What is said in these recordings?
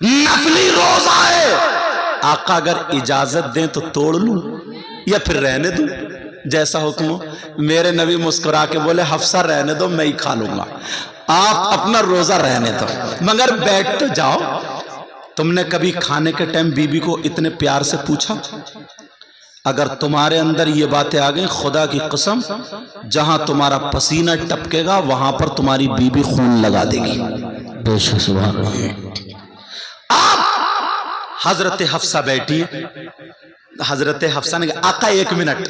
نفلی روزہ ہے، آقا اگر اجازت دیں تو توڑ لوں یا پھر رہنے دوں؟ جیسا حکم ہو۔ میرے نبی مسکرا کے بولے حفصہ رہنے دو، میں ہی کھا لوں گا، آپ اپنا روزہ رہنے دو، مگر بیٹھ تو جاؤ۔ تم نے کبھی کھانے کے ٹائم بی بی کو اتنے پیار سے پوچھا؟ اگر تمہارے اندر یہ باتیں آ گئیں، خدا کی قسم جہاں تمہارا پسینہ ٹپکے گا وہاں پر تمہاری بی بی خون لگا دے گی۔ بے شک سبحان اللہ۔ آپ حضرت حفصہ بیٹھی، حضرت حفصہ نے کہا آقا ایک منٹ،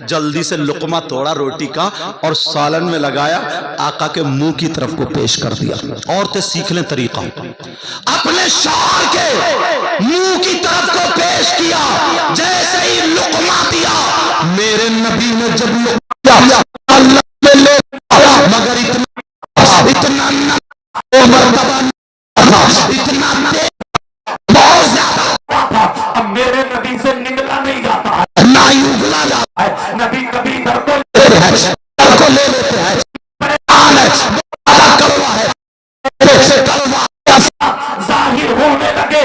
جلدی سے لقمہ توڑا روٹی کا اور سالن میں لگایا، آقا کے منہ کی طرف کو پیش کر دیا۔ عورتیں سیکھ لیں طریقہ، اپنے شوہر کے منہ کی طرف کو پیش کیا، جیسے ہی لقمہ دیا، میرے نبی نے جب لقمہ دیا اللہ نے لے لیا، مگر اتنا مرتبہ اتنا بہت زیادہ، اب میرے نبی سے نگلا نہیں جاتا ہے، نہ ہی اگلا جاتا ہے، نبی کبھی در کو لے لیتے ہیں، پریشان ہے، کڑوا ہے، ظاہر ہونے لگے،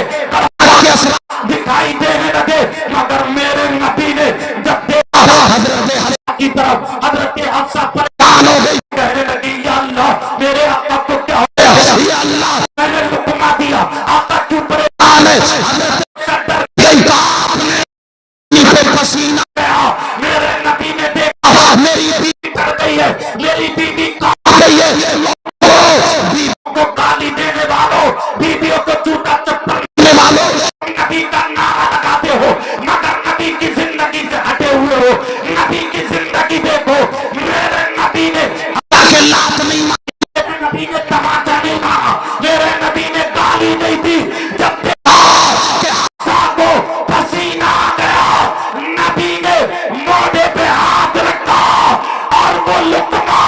دکھائی دینے لگے، مگر میرے نبی نے جب دیکھا حضرت حفصہ کی طرف، حضرت حفصہ پریشان ہو گئی، کہنے لگی یا اللہ میرے آقا کو کیا ہو گیا، یا اللہ میں نے لقمہ دیا، آقا کیوں پریشان ہے؟ حضرت پسینہ گیا، میرے نبی نے دیکھا میری بیوی کر گئی ہے، میری بیوی کہاں گئی ہے؟ بیویوں کو گالی دینے والوں، بیویوں کو جوتا چپل دینے والوں، نبی کا نعرہ لگاتے ہو مگر نبی کی زندگی سے ہٹے ہوئے ہو، نبی کی زندگی دیکھو، میرے نبی نے اللہ کے لات نہیں ماری، میرے نبی نے تماچا نہیں مارا، میرے نبی نے گالی نہیں دی، جب دیکھا کہ حفصہ کو پسینہ آ گیا، نبی نے موڈے پہ ہاتھ رکھا اور وہ لقمہ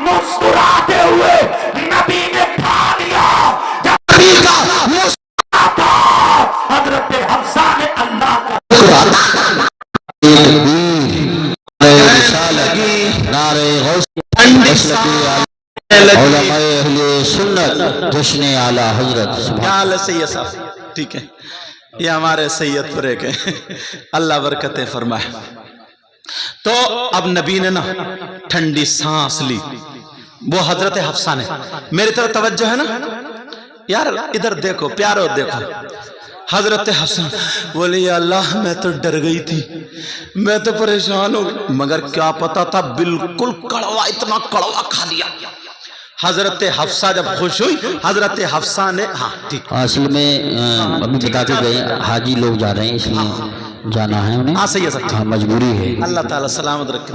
مسکراتے ہوئے نبی نے کھا لیا۔ جب نبی کا مسکراتا حضرت حفصہ نے اللہ کا ٹھیک ہے، یہ ہمارے سید پرے کے اللہ برکتیں فرمائے۔ تو اب نبی نے نا ٹھنڈی سانس لی، وہ حضرت حفصہ نے، میری طرف توجہ ہے نا یار، ادھر دیکھو پیارو دیکھو، حضرت حفصہ بولی یا اللہ میں تو ڈر گئی تھی، میں تو پریشان ہو گئی، مگر کیا پتا تھا بالکل کڑوا، اتنا کڑوا کھا لیا۔ حضرت حفصہ جب خوش ہوئی، حضرت حفصہ نے ہاں ٹھیک، اصل میں ابھی بتا کے گئے حاجی لوگ جا رہے ہیں اس لیے جانا ہے انہیں، ہاں صحیح ہے سب ٹھیک، مجبوری ہے، اللہ تعالیٰ سلامت رکھے۔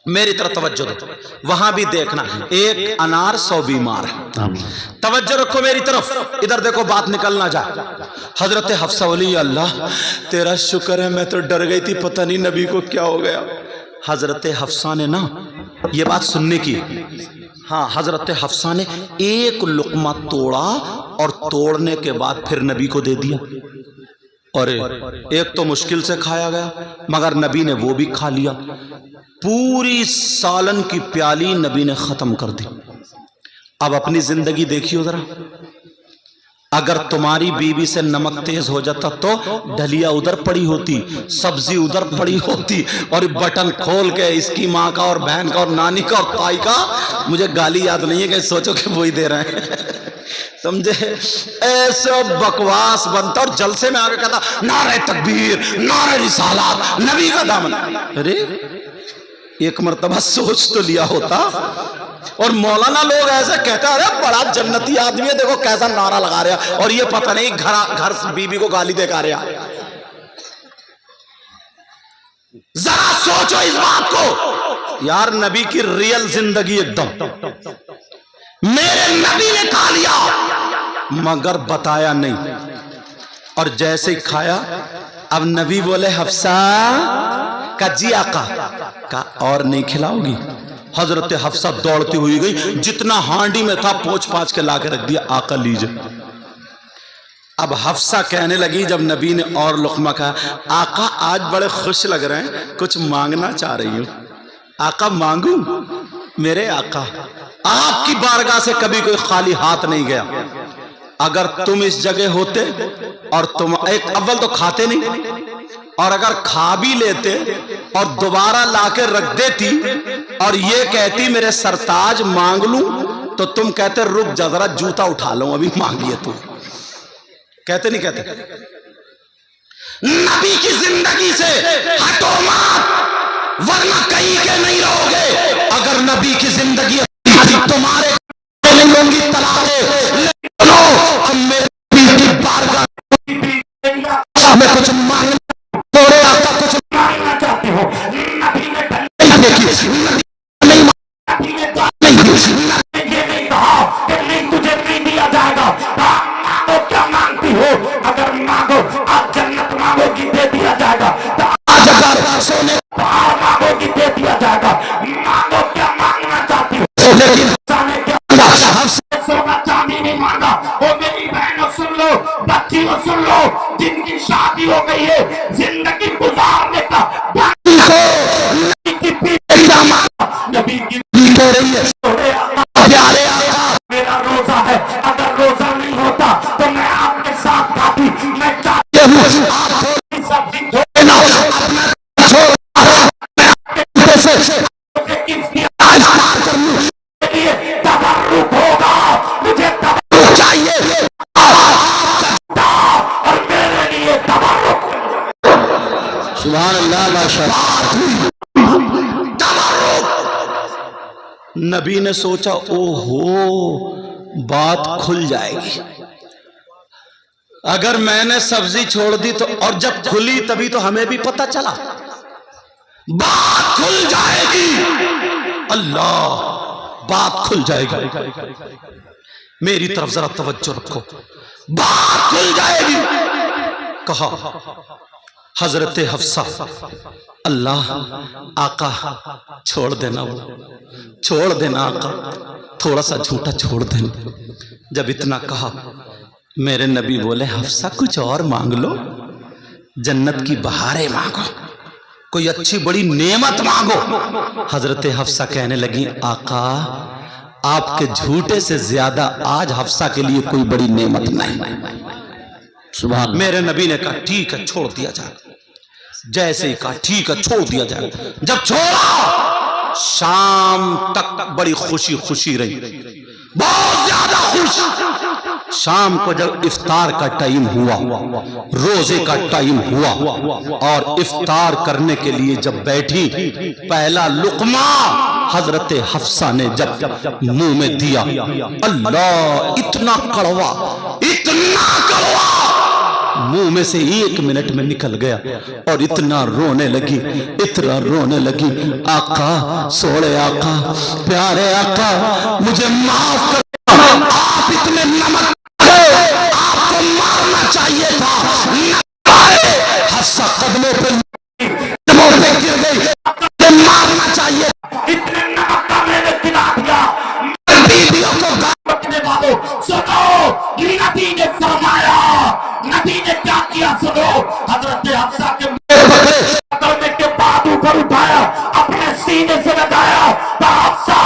میری طرف توجہ دو، وہاں بھی دیکھنا، ایک انار 100 بیمار ہے، توجہ رکھو میری طرف، ادھر دیکھو بات نکل نہ جائے۔ حضرت حفصہ بولی اللہ تیرا شکر ہے، میں تو ڈر گئی تھی، پتہ نہیں نبی کو کیا ہو گیا۔ حضرت حفصہ نے نا یہ بات سننے کی، ہاں حضرت حفصہ نے ایک لقمہ توڑا اور توڑنے کے بعد پھر نبی کو دے دیا، اور ایک تو مشکل سے کھایا گیا مگر نبی نے وہ بھی کھا لیا، پوری سالن کی پیالی نبی نے ختم کر دی۔ اب اپنی زندگی دیکھیو ذرا، اگر تمہاری بیوی سے نمک تیز ہو جاتا تو ڈھلیا ادھر پڑی ہوتی، سبزی ادھر پڑی ہوتی، اور بٹن کھول کے اس کی ماں کا اور بہن کا اور نانی کا اور تائی کا، مجھے گالی یاد نہیں ہے کہ سوچو کہ وہی دے رہے ہیں، سمجھے؟ ایسا بکواس بنتا اور جلسے میں آگے کہتا نعرہ تکبیر، نعرہ رسالات، نبی کا دامن۔ ارے ایک مرتبہ سوچ تو لیا ہوتا، اور مولانا لوگ ایسے کہتا ہے بڑا جنتی آدمی ہے، دیکھو کیسا نعرہ لگا رہا، اور یہ پتہ نہیں گھر بی بی کو گالی دے کر رہا۔ ذرا سوچو اس بات کو یار، نبی کی ریل زندگی ایک دم، میرے نبی نے کھا لیا مگر بتایا نہیں، اور جیسے ہی کھایا اب نبی بولے حفصہ کا جی آقا کا اور نہیں کھلاؤ گی؟ حضرت حفصہ دوڑتی ہوئی گئی، جتنا ہانڈی میں تھا پوچھ پاچھ کے لا کے رکھ دیا، آقا لیجئے۔ اب حفصہ کہنے لگی جب نبی نے اور لقمہ کہا، آقا آج بڑے خوش لگ رہے ہیں، کچھ مانگنا چاہ رہی ہوں۔ آقا مانگوں؟ میرے آقا آپ کی بارگاہ سے کبھی کوئی خالی ہاتھ نہیں گیا، اگر تم اس جگہ ہوتے اور تم ایک اول تو کھاتے نہیں، اور اگر کھا بھی لیتے اور دوبارہ لا کے رکھ دیتی اور یہ کہتی میرے سرتاج مانگ لوں، تو تم کہتے رک جا ذرا جوتا اٹھا لوں ابھی مانگ لیے تو. کہتے نہیں کہتے؟ نبی کی زندگی سے ہٹو مات ورنہ کہیں کے نہیں رہو گے. اگر نبی کی زندگی تمہارے نہیں ہوں گی طلاقیں، ہم میرے نبی کی بارگاہ میں کچھ مانگنا توڑے آتا کچھ مانگنا چاہتے ہو. نبی نے نہیں دیکھی، نبی نے یہ نہیں کہا کہ نہیں تجھے نہیں دیا جائے گا. مانگو کیا مانگتی ہو؟ اگر مانگو آج جنت مانگو گی دے دیا جائے گا، آج اگر سونے پہاڑ مانگو گی دے دیا جائے گا. مانگو کیا مانگنا چاہتی ہو؟ لیکن سونا چاندی نہیں مانگا. وہ میری بہنوں سن لو، بچیوں سن لو، جن کی شادی ہو گئی ہے زندگی گزارنے کا نبی کی کہہ رہی ہے پیارے آقا میرا روزہ ہے، اگر روزہ نہیں ہوتا تو میں آپ کے ساتھ کھاتی. میں چاہتی ہوں آپ تھوڑی سبزی چھوڑے نہ اپنا چھوڑا میں آپ کے سے افطار کر لوں. تبرک ہوگا، مجھے تبرک چاہیے اور میرے لیے تبرک. سبحان اللہ ماشاءاللہ. نبی نے سوچا او ہو بات کھل جائے گی اگر میں نے سبزی چھوڑ دی تو، اور جب کھلی تبھی تو ہمیں بھی پتہ چلا بات کھل جائے گی. اللہ بات کھل جائے گی. میری طرف ذرا توجہ رکھو. بات کھل جائے گی. کہا حضرت حفصہ اللہ آقا چھوڑ دینا، چھوڑ دینا آقا، تھوڑا سا جھوٹا چھوڑ دینا. جب اتنا کہا میرے نبی بولے حفصہ کچھ اور مانگ لو، جنت کی بہاریں مانگو، کوئی اچھی بڑی نعمت مانگو. حضرت حفصہ کہنے لگی آقا آپ کے جھوٹے سے زیادہ آج حفصہ کے لیے کوئی بڑی نعمت نہیں. سبحان. میرے نبی نے کہا ٹھیک ہے چھوڑ دیا جائے. جیسے ہی کہا ٹھیک ہے چھوڑ دیا جائے. جب چھوڑا شام تک بڑی خوشی خوشی رہی، بہت زیادہ خوش. شام کو جب افطار کا ٹائم ہوا، روزے کا ٹائم ہوا اور افطار کرنے کے لیے جب بیٹھی، پہلا لقمہ حضرت حفصہ نے جب منہ میں دیا، اللہ اتنا کڑوا، اتنا کڑوا منہ میں سے 1 منٹ میں نکل گیا اور اتنا رونے لگی، اتنا رونے لگی. آقا سوڑے آقا پیارے آقا مجھے معاف کر، آپ اتنے نمک آپ کو مارنا چاہیے تھا. حفصہ قدموں پہ گر گئی، مارنا چاہیے. اتنے نمک کا میں نے گرا دیا. بیویوں کو بچنے والوں سنو، نبی نے فرمایا، نبی نے کیا کیا سنو. حضرت حفصہ کے پکڑنے کے بعد اوپر اٹھایا، اپنے سینے سے لگایا. حفصہ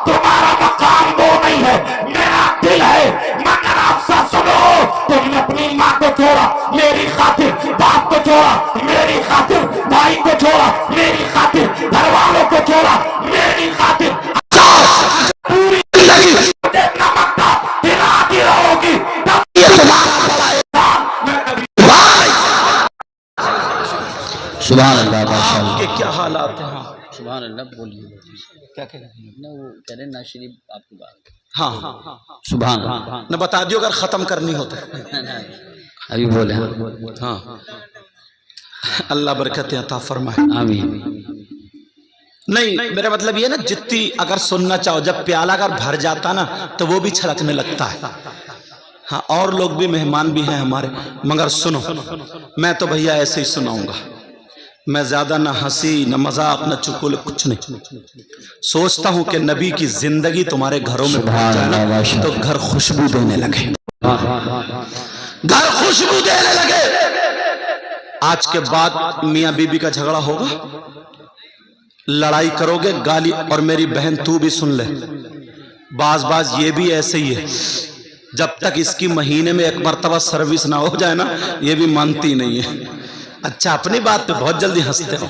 تمہارا مقام وہ نہیں ہے، میرا دل ہے. مگر حفصہ سنو، تم نے اپنی ماں کو چھوڑا میری خاطر، باپ کو چھوڑا میری خاطر، بھائی کو چھوڑا میری خاطر، گھر والوں کو چھوڑا میری خاطر. پوری زندگی نمک کا ہلاتی رہو گی، تب یہ تمہارا بڑا احسان میں کبھی. سبحان اللہ ماشاءاللہ. آپ کے کیا حالات ہیں؟ سبحان اللہ. بولیے کیا کہہ رہے ہیں؟ نہ وہ کہہ رہے ہیں نا شریف آپ کی بات. ہاں سبحان اللہ. نہ بتا دیو اگر ختم کرنی ہوتا. ابھی بولے ہاں اللہ برکتیں عطا فرمائے. آمین. نہیں میرا مطلب یہ نا جتنی اگر سننا چاہو، جب پیالہ اگر بھر جاتا نا تو وہ بھی چھلکنے لگتا ہے. ہاں اور لوگ بھی مہمان بھی ہیں ہمارے، مگر سنو میں تو بھیا ایسے ہی سناؤں گا. میں زیادہ نہ ہنسی نہ مذاق نہ چکول کچھ نہیں. سوچتا ہوں کہ نبی کی زندگی تمہارے گھروں میں پہنچ جائے نا تو گھر خوشبو دینے لگے، گھر خوشبو دینے لگے. آج کے بعد میاں بی بی کا جھگڑا ہوگا، لڑائی کرو گے، گالی. اور میری بہن تو بھی سن لے، بعض یہ بھی ایسے ہی ہے جب تک اس کی مہینے میں ایک مرتبہ سروس نہ ہو جائے نا یہ بھی مانتی نہیں ہے. اچھا اپنی بات پہ بہت جلدی ہنستے ہو.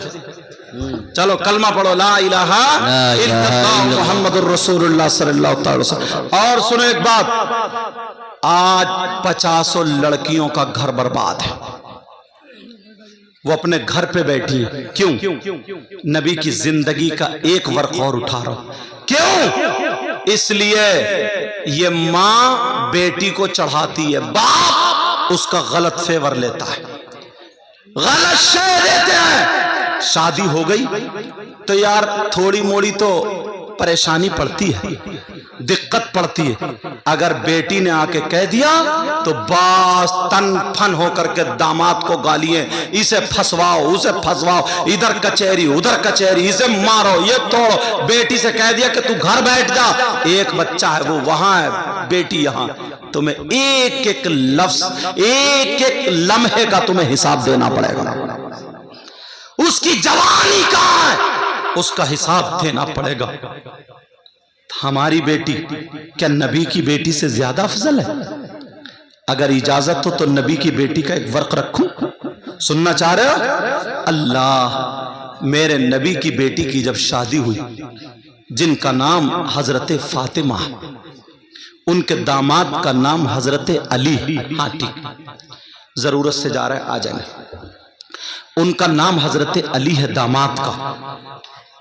چلو کلمہ پڑھو لا الہ الا اللہ محمد الرسول اللہ صلی اللہ تعالی وسلم. اور سنو ایک بات، آج 50 لڑکیوں کا گھر برباد ہے. وہ اپنے گھر پہ بیٹھی ہے. کیوں؟ نبی کی زندگی کا ایک ورق اور اٹھا رہا ہوں. کیوں؟ اس لیے یہ ماں بیٹی کو چڑھاتی ہے، باپ اس کا غلط فیور لیتا ہے، غلط شے دیتے ہیں. شادی ہو گئی تو یار تھوڑی موڑی تو پریشانی پڑتی ہے، دقت پڑتی ہے. اگر بیٹی نے آ کے کہہ دیا تو باس تن پھن ہو کر کے داماد کو گالیاں، اسے پھنسواؤ اسے پھنسواؤ، ادھر کچہری ادھر کچہری، اسے مارو یہ توڑو. بیٹی سے کہہ دیا کہ تو گھر بیٹھ جا، ایک بچہ ہے وہ وہاں ہے بیٹی یہاں، تمہیں ایک ایک لفظ ایک ایک لمحے کا تمہیں حساب دینا پڑے گا. اس کی جوانی کہاں ہے اس کا حساب دینا پڑے گا. ہماری بیٹی کیا نبی کی بیٹی سے زیادہ افضل ہے؟ اگر اجازت ہو تو نبی کی بیٹی کا ایک ورق رکھوں. سننا چاہ رہے ہو؟ اللہ، میرے نبی کی بیٹی کی جب شادی ہوئی، جن کا نام حضرت فاطمہ، ان کے داماد کا نام حضرت علی. ہاں ٹھیک، ضرورت سے جا رہا ہے آ جائیں گے. ان کا نام حضرت علی ہے داماد کا.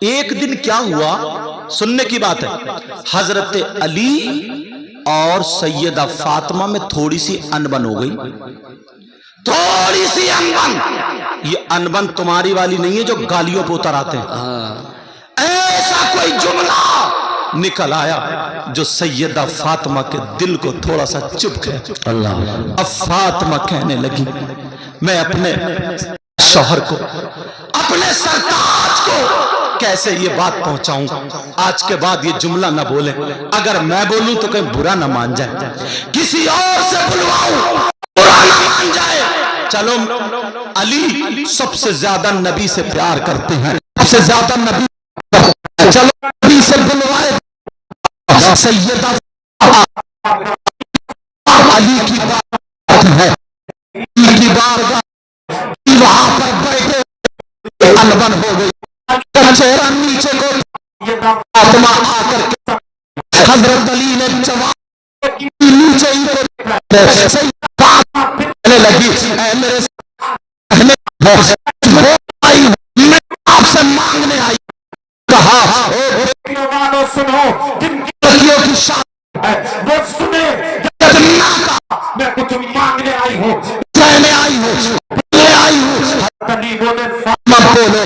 ایک دن کیا ہوا، سننے کی بات ہے، حضرت علی اور سیدہ فاطمہ میں تھوڑی سی انبن ہو گئی. تھوڑی سی انبن، یہ انبن تمہاری والی نہیں ہے جو گالیوں پہ اتر آتے ہیں. ایسا کوئی جملہ نکل آیا جو سیدہ فاطمہ کے دل کو تھوڑا سا چپ گیا. اب فاطمہ کہنے لگی میں اپنے شوہر کو، اپنے سرتاج کو کیسے یہ بات پہنچاؤں، آج کے بعد یہ جملہ نہ بولے. اگر میں بولوں تو کہیں برا نہ مان جائے، کسی اور سے بلواؤں برا نہ مان جائے. چلو علی سب سے زیادہ نبی سے پیار کرتے ہیں، سب سے زیادہ نبی، چلو نبی سے بلوائے. سیدہ علی کی بات ہے، علی کی بارگاہ وہاں پر بیٹھے انبن ہو گئی. چہرہ نیچے کو فاطمہ آ کر کے حضرت علی نے جواب نیچے ہی کو کہنے لگی اے میرے میں آپ سے مانگنے آئی. کہا سنو جن لڑکیوں کی شادی ہے وہ سنے، میں کچھ مانگنے آئی ہوں، کہنے آئی ہوں، بولنے آئی ہوں. فاطمہ بولو،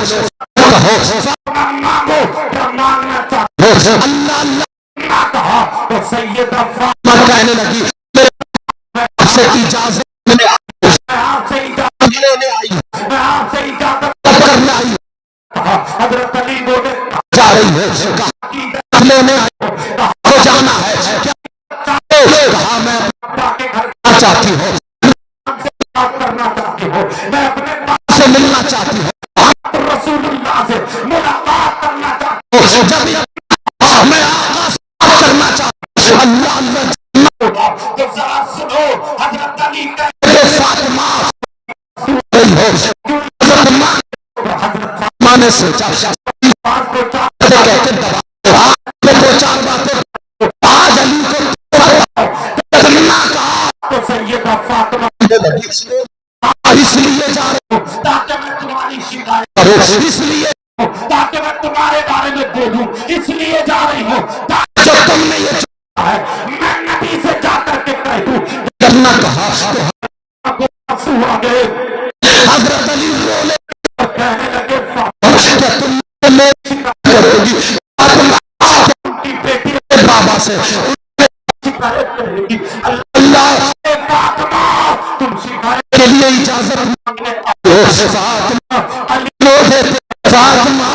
کہو مانگو کیا مانگنا چاہتے ہو. اللہ اللہ کہا تو سیدہ فاطمہ کہنے لگی میں آپ سے اجازت لینے آئی ہوں، میں آپ سے اجازت لینے آئی ہوں، میں آپ سے اجازت کرنے آئی ہوں. حضرت علی بولے جا رہی ہے، کہا لینے آئی ہوں، کہا جانا ہے، کہا میں اپنے گھر چاہتی ہوں، کرنا چاہتی ہوں، میں اپنے باپ سے ملنا چاہتی ہوں، رسول اللہ سے ملاقات کرنا چاہتی ہوں، جب میں آقا سے بات کرنا چاہتی ہوں. اللہ اللہ تو ذرا سنو، حضرت علی کہتے فاطمہ فاطمہ نے سوچا کہتے دو چار باتیں آج علی کو کہا تو سیدہ فاطمہ اس لیے جا رہے ہوں تاکہ میں تمہاری شکایت کروں، اس لیے تاکہ میں تمہارے بارے میں بولوں، اس لیے جا رہی ہوں تاکہ جو تم نے یہ چاہا ہے میں نبی سے جا کر کے کہہ دوں. کرنا کہا تو آنسو آ گئے. حضرت علی بولے کہنے لگے کیا تم میری شکایت کرو گی؟ فاطمہ کی بیٹی بابا سے شکایت کرے گی. اللہ فاطمہ تم شکایت کے لیے اجازت مانگنے آئے ہو. فاطمہ علی بولے فاطمہ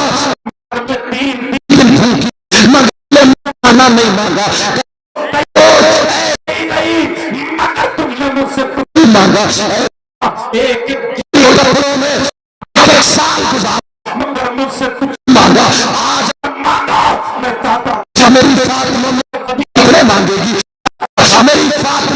تین دن مگر کھانا نہیں مانگا، نہیں مگر تم نے مجھ سے کچھ مانگا. ایک کپڑوں میں ایک سال گزارا مگر مجھ سے کچھ مانگا. آج مانگا میں چاہتا میری فاطمہ میں کبھی کپڑے مانگے گی، میری فاطمہ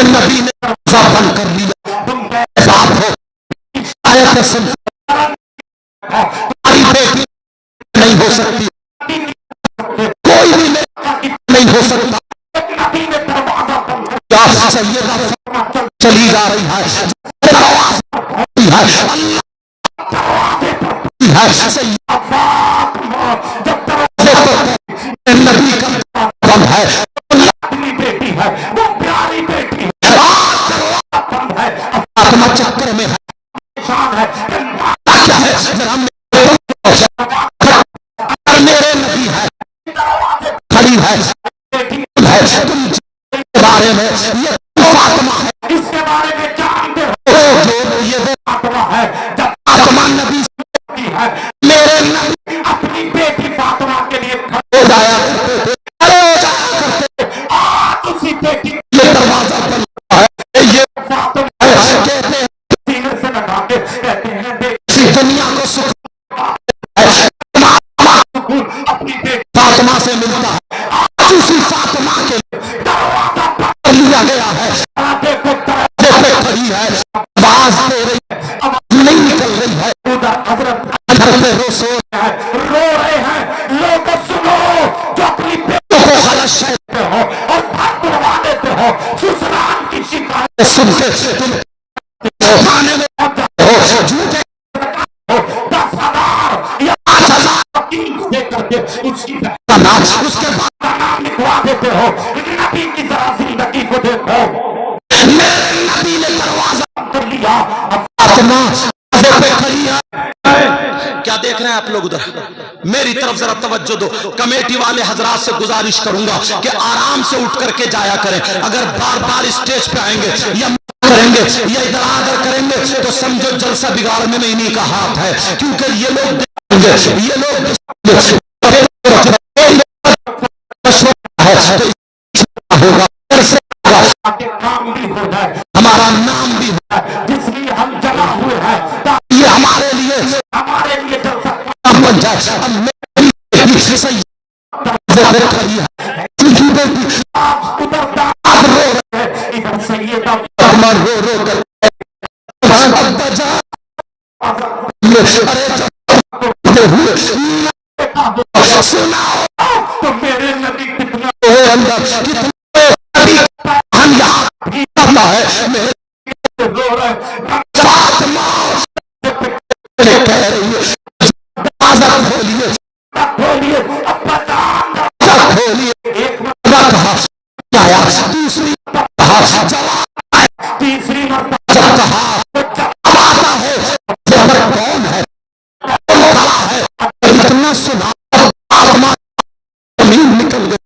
میرے نبی نے دروازہ بند کر لیا. بات ہو آیت سن تمہاری بیٹی نہیں ہو سکتی, کوئی بھی نہیں ہو سکتا. سیدہ چلی جا رہی ہے, نبی کا بند ہے, بیٹی ہے وہ پیاری بیٹی ہے, فاطمہ چکر میں ہے, کیا ہے ذرا میرے نبی ہے کھڑی ہے, تم کے بارے میں یہ فاطمہ ہے, اس کے بارے میں جانتے ہو جو یہ فاطمہ ہے. جب فاطمہ نبی ہے, میرے نبی اپنی بیٹی فاطمہ کے لیے کھڑے ہو جایا کرتے تھے, آج اسی بیٹی یہ دروازہ بند ہے, یہ فاطمہ ہے, کہتے ہیں سینے سے لگا کے کہتے ہیں اسی دنیا کو سکھ اپنی بیٹی فاطمہ سے ملتا ہے, آج اسی فاطمہ کے دروازہ بند لیا گیا ہے, دیکھو دروازے پہ کھڑی ہے, آواز دے رہی ہے, آواز نہیں نکل رہی ہے, حضرت رسول رو رہے ہیں, لوگ سنو جو اپنی بیٹوں کو غلط کہتے ہو اور بات کروا دیتے ہو, سسرال کی شکایت سن کے تم تھانے میں جاتے ہو, جھوٹے 10,000 یا 5,000 وکیل دے کر کے اس کی اس کے بعد کا نام لکھوا دیتے ہو. نبی کی ذرا زندگی کو دیکھو, میرے نبی نے دروازہ کر لیا, فاطمہ دروازے پہ کھڑی ہے. کیا دیکھ رہے ہیں آپ لوگ ادھر, میری طرف ذرا توجہ دو. کمیٹی والے حضرات سے گزارش کروں گا کہ آرام سے اٹھ کر کے جایا کریں. اگر بار بار اسٹیج پہ آئیں گے یا کریں گے یا ادھر آدھر کریں گے تو سمجھو جلسہ بگاڑنے میں انہی کا ہاتھ ہے, کیونکہ یہ لوگ ہمارا نام بھی جس لیے ہم جمع ہوئے ہیں, یہ ہمارے لیے بن جائے. رو رو کر سناؤ تو میرے نبی کتنا ہے, میرے کہہ رہی ہے کھولیے کھولیے, کہا دوسری جواب تیسری مرتبہ